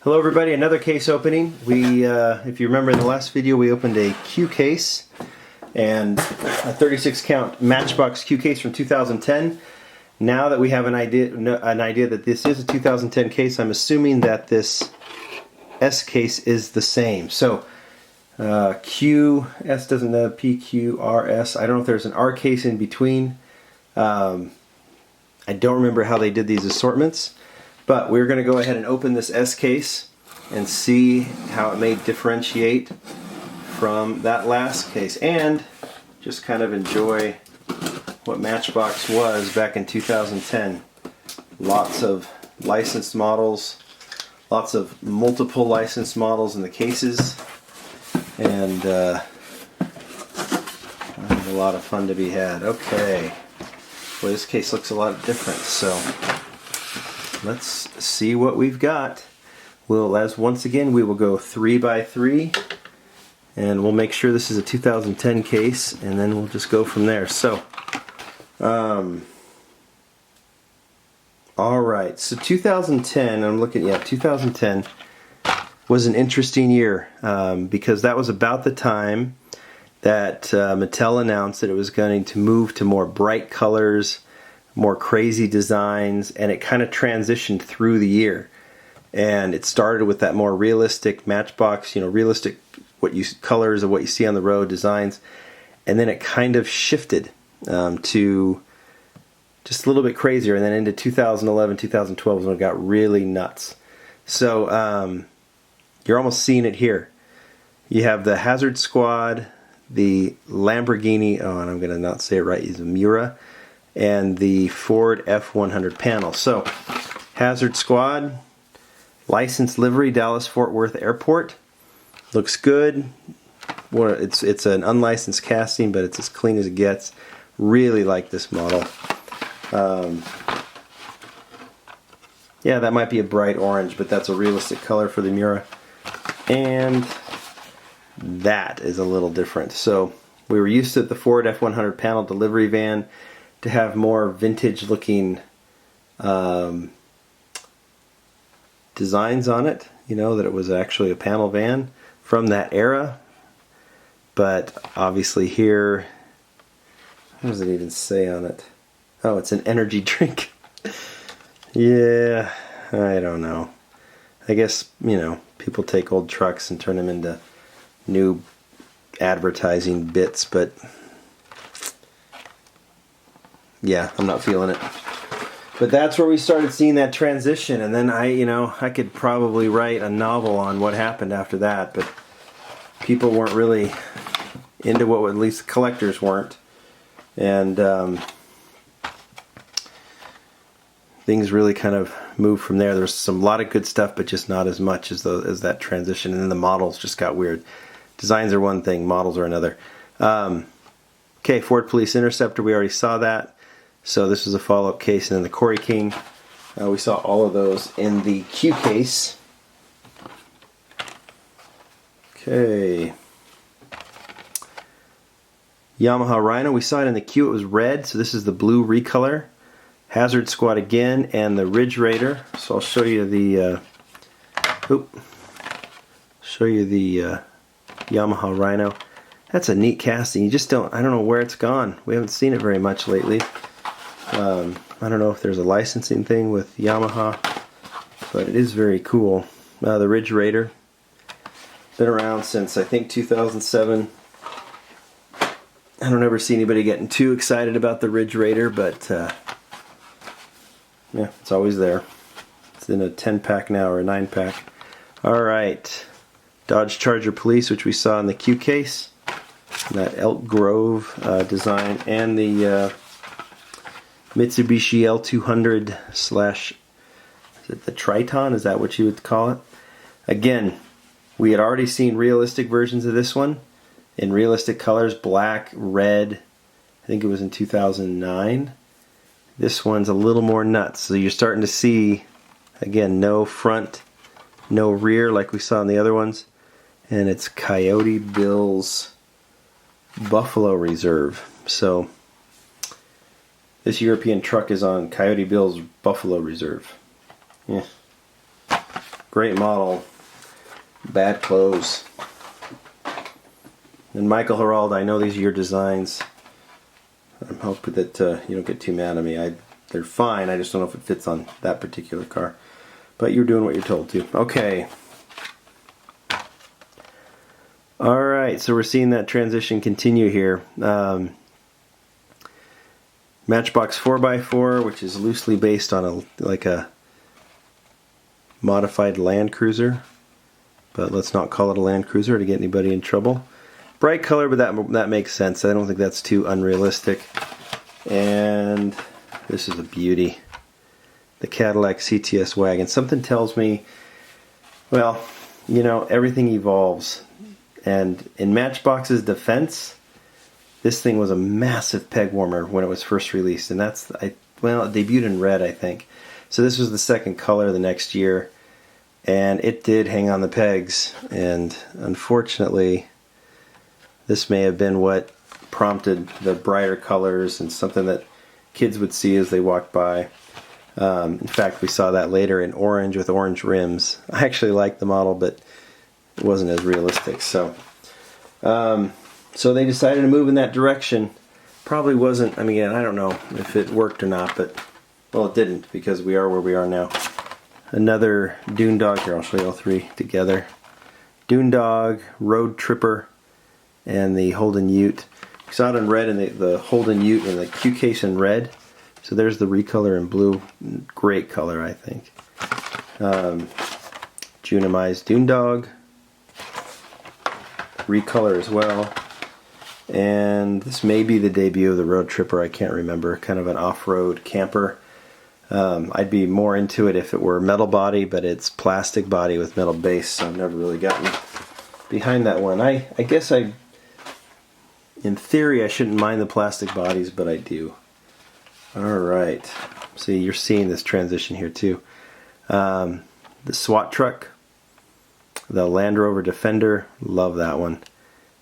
Hello everybody, another case opening. If you remember in the last video, we opened a Q case and a 36 count Matchbox Q case from 2010. Now that we have an idea that this is a 2010 case, I'm assuming that this S case is the same. So Q, S doesn't have P, Q, R, S. I don't know if there's an R case in between. I don't remember how they did these assortments. But we're going to go ahead and open this S case and see how it may differentiate from that last case, and just kind of enjoy what Matchbox was back in 2010. Lots of licensed models, lots of multiple licensed models in the cases, and a lot of fun to be had. Okay, well, this case looks a lot different, so let's see what we've got. Once again, we will go 3 by 3, and we'll make sure this is a 2010 case, and then we'll just go from there. So, alright, so 2010, I'm looking, yeah, 2010 was an interesting year, because that was about the time that Mattel announced that it was going to move to more bright colors, more crazy designs, and it kind of transitioned through the year. And it started with that more realistic Matchbox, realistic colors of what you see on the road, designs, and then it kind of shifted to just a little bit crazier, and then into 2011, 2012 is when it got really nuts. So you're almost seeing it here. You have the Hazard Squad, the Lamborghini, and I'm going to not say it right, it's a Miura, and the Ford F100 panel. So, Hazard Squad, licensed livery, Dallas-Fort Worth Airport. Looks good. Well, it's an unlicensed casting, but it's as clean as it gets. Really like this model. Yeah, that might be a bright orange, but that's a realistic color for the Miura. And that is a little different. So, we were used to the Ford F100 panel delivery van to have more vintage looking designs on it, that it was actually a panel van from that era. But obviously here, what does it even say on it? Oh, it's an energy drink. Yeah, I don't know. I guess, people take old trucks and turn them into new advertising bits, but yeah, I'm not feeling it. But that's where we started seeing that transition, and then I could probably write a novel on what happened after that, but people weren't really into what, at least collectors weren't, and things really kind of moved from there. There's a lot of good stuff, but just not as much as that transition, and then the models just got weird. Designs are one thing, models are another. Okay, Ford Police Interceptor, we already saw that. So this was a follow-up case, and then the Corey King. We saw all of those in the Q case. Okay. Yamaha Rhino, we saw it in the Q, it was red, so this is the blue recolor. Hazard Squad again, and the Ridge Raider. So I'll show you the Yamaha Rhino. That's a neat casting. I don't know where it's gone. We haven't seen it very much lately. I don't know if there's a licensing thing with Yamaha, but it is very cool. The Ridge Raider, been around since I think 2007. I don't ever see anybody getting too excited about the Ridge Raider, but yeah, it's always there. It's in a 10-pack now, or a 9-pack. Alright, Dodge Charger Police, which we saw in the Q case. That Elk Grove design, and the Mitsubishi L200 / is it the Triton? Is that what you would call it? Again, we had already seen realistic versions of this one in realistic colors, black, red. I think it was in 2009. This one's a little more nuts. So you're starting to see, again, no front, no rear like we saw in the other ones. And it's Coyote Bill's Buffalo Reserve. So this European truck is on Coyote Bill's Buffalo Reserve. Yeah. Great model. Bad clothes. And Michael Herald, I know these are your designs. I'm hoping that you don't get too mad at me. They're fine, I just don't know if it fits on that particular car. But you're doing what you're told to. Okay. Alright, so we're seeing that transition continue here. Matchbox 4x4, which is loosely based on a modified Land Cruiser. But let's not call it a Land Cruiser to get anybody in trouble. Bright color, but that makes sense. I don't think that's too unrealistic. And this is a beauty. The Cadillac CTS wagon. Something tells me, well, you know, everything evolves. And in Matchbox's defense, this thing was a massive peg warmer when it was first released. And it debuted in red, I think. So this was the second color the next year. And it did hang on the pegs. And unfortunately, this may have been what prompted the brighter colors and something that kids would see as they walked by. In fact, we saw that later in orange with orange rims. I actually liked the model, but it wasn't as realistic. So they decided to move in that direction. Probably wasn't, I mean, I don't know if it worked or not, but, well, it didn't, because we are where we are now. Another Dune Dog, here, I'll show you all three together. Dune Dog, Road Tripper, and the Holden Ute. We saw it in red, and the Holden Ute and the Q case in red. So there's the recolor in blue. Great color, I think. Junimai's Dune Dog. Recolor as well. And this may be the debut of the Road Tripper, I can't remember. Kind of an off-road camper. I'd be more into it if it were metal body, but it's plastic body with metal base, so I've never really gotten behind that one. I guess in theory, I shouldn't mind the plastic bodies, but I do. Alright, see, you're seeing this transition here too. The SWAT truck, the Land Rover Defender, love that one,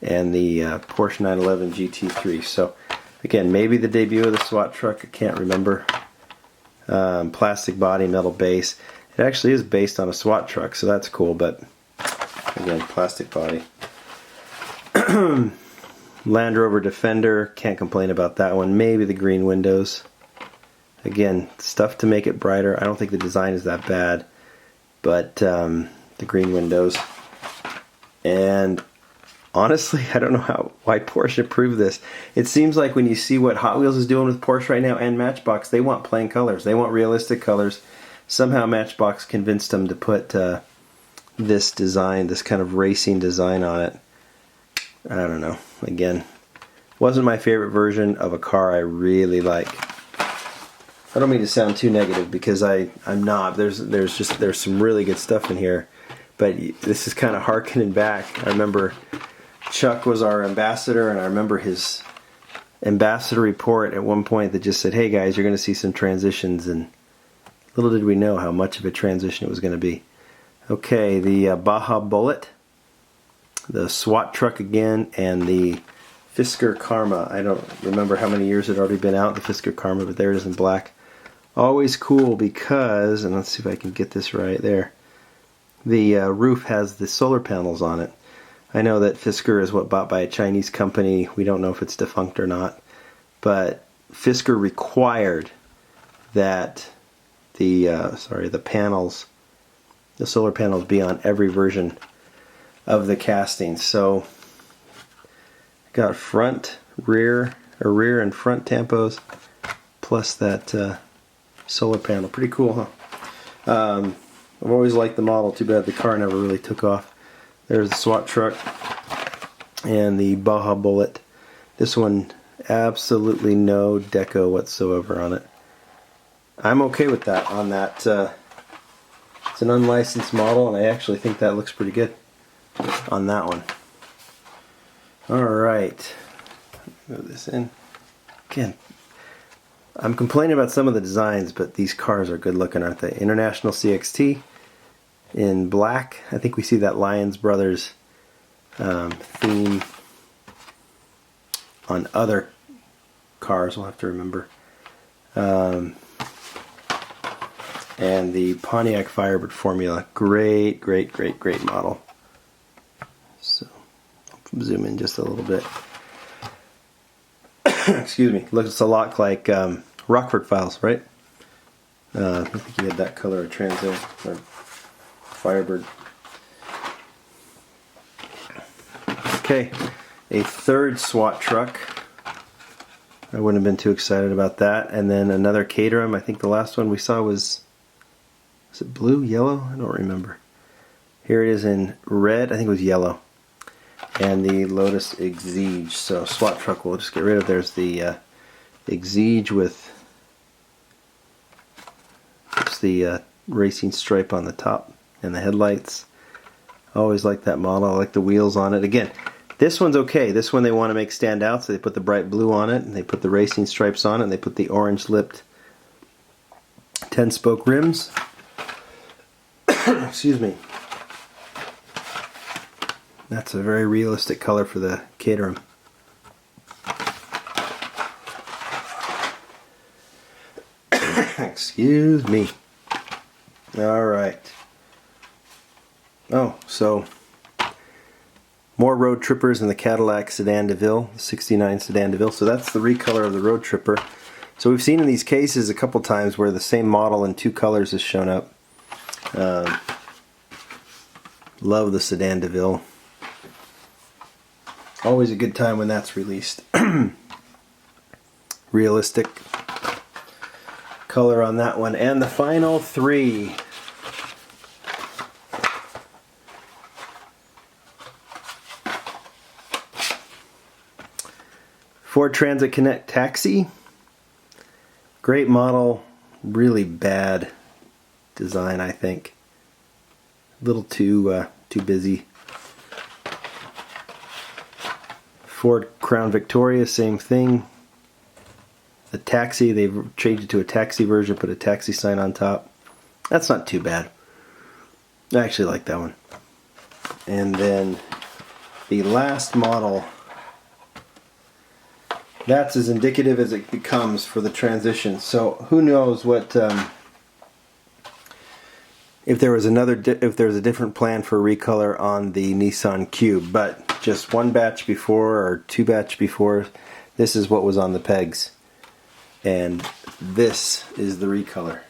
and the Porsche 911 GT3. So, again, maybe the debut of the SWAT truck, I can't remember. Plastic body, metal base. It actually is based on a SWAT truck, so that's cool, but again, plastic body. Land Rover Defender, can't complain about that one. Maybe the green windows. Again, stuff to make it brighter. I don't think the design is that bad, but the green windows. And honestly, I don't know why Porsche approved this. It seems like when you see what Hot Wheels is doing with Porsche right now and Matchbox, they want plain colors. They want realistic colors. Somehow Matchbox convinced them to put this design, this kind of racing design on it. I don't know. Again, wasn't my favorite version of a car I really like. I don't mean to sound too negative, because I'm not. There's some really good stuff in here, but this is kind of harkening back. I remember Chuck was our ambassador, and I remember his ambassador report at one point that just said, "Hey guys, you're going to see some transitions," and little did we know how much of a transition it was going to be. Okay, the Baja Bullet, the SWAT truck again, and the Fisker Karma. I don't remember how many years it had already been out, the Fisker Karma, but there it is in black. Always cool because, and let's see if I can get this right there, the roof has the solar panels on it. I know that Fisker is bought by a Chinese company. We don't know if it's defunct or not, but Fisker required that the panels, the solar panels, be on every version of the casting. So got front, rear and front tampos, plus that solar panel. Pretty cool, huh? I've always liked the model. Too bad the car never really took off. There's the SWAT truck and the Baja Bullet. This one, absolutely no deco whatsoever on it. I'm okay with that on that. It's an unlicensed model, and I actually think that looks pretty good on that one. Alright, move this in. Again, I'm complaining about some of the designs, but these cars are good looking, aren't they? International CXT in black. I think we see that Lyons Brothers theme on other cars, we'll have to remember. and the Pontiac Firebird Formula. Great, great, great, great model. So, I'll zoom in just a little bit. Excuse me. Looks a lot like Rockford Files, right? I think you had that color of Transit or Firebird. Okay, a third SWAT truck. I wouldn't have been too excited about that. And then another Caterham. I think the last one we saw was it blue, yellow? I don't remember. Here it is in red. I think it was yellow. And the Lotus Exige. So SWAT truck we'll just get rid of. There's the Exige with just the racing stripe on the top and the headlights. I always like that model. I like the wheels on it. Again, this one's okay. This one they want to make stand out, so they put the bright blue on it, and they put the racing stripes on it, and they put the orange-lipped 10-spoke rims. Excuse me. That's a very realistic color for the Caterham. Excuse me. Alright. Oh, so more Road Trippers in the Cadillac Sedan DeVille, 69 Sedan DeVille. So that's the recolor of the Road Tripper. So we've seen in these cases a couple times where the same model in two colors has shown up. Love the Sedan DeVille. Always a good time when that's released. Realistic color on that one. And the final three. Ford Transit Connect Taxi. Great model, really bad design, I think. A little too busy. Ford Crown Victoria, same thing. The Taxi, they've changed it to a taxi version, put a taxi sign on top. That's not too bad. I actually like that one. And then the last model, that's as indicative as it becomes for the transition. So who knows what if there was a different plan for recolor on the Nissan Cube, but just one batch before or two batch before, this is what was on the pegs, and this is the recolor.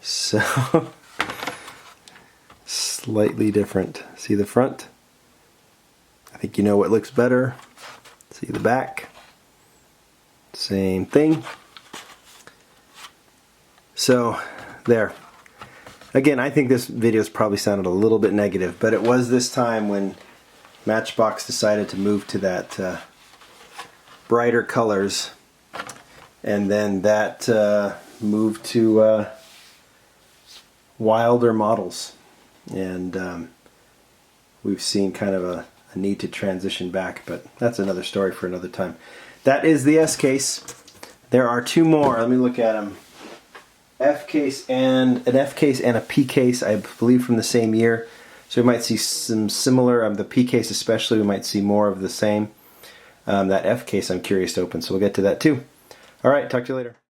So slightly different. See the front? I think you know what looks better. See the back, same thing. So there. Again, I think this video's probably sounded a little bit negative, but it was this time when Matchbox decided to move to that brighter colors, and then that moved to wilder models, and we've seen kind of a need to transition back, but that's another story for another time. That is the S case. There are two more. Let me look at them. F case and an F case and a P case, I believe from the same year. So we might see some similar, the P case especially, we might see more of the same. That F case I'm curious to open, so we'll get to that too. Alright, talk to you later.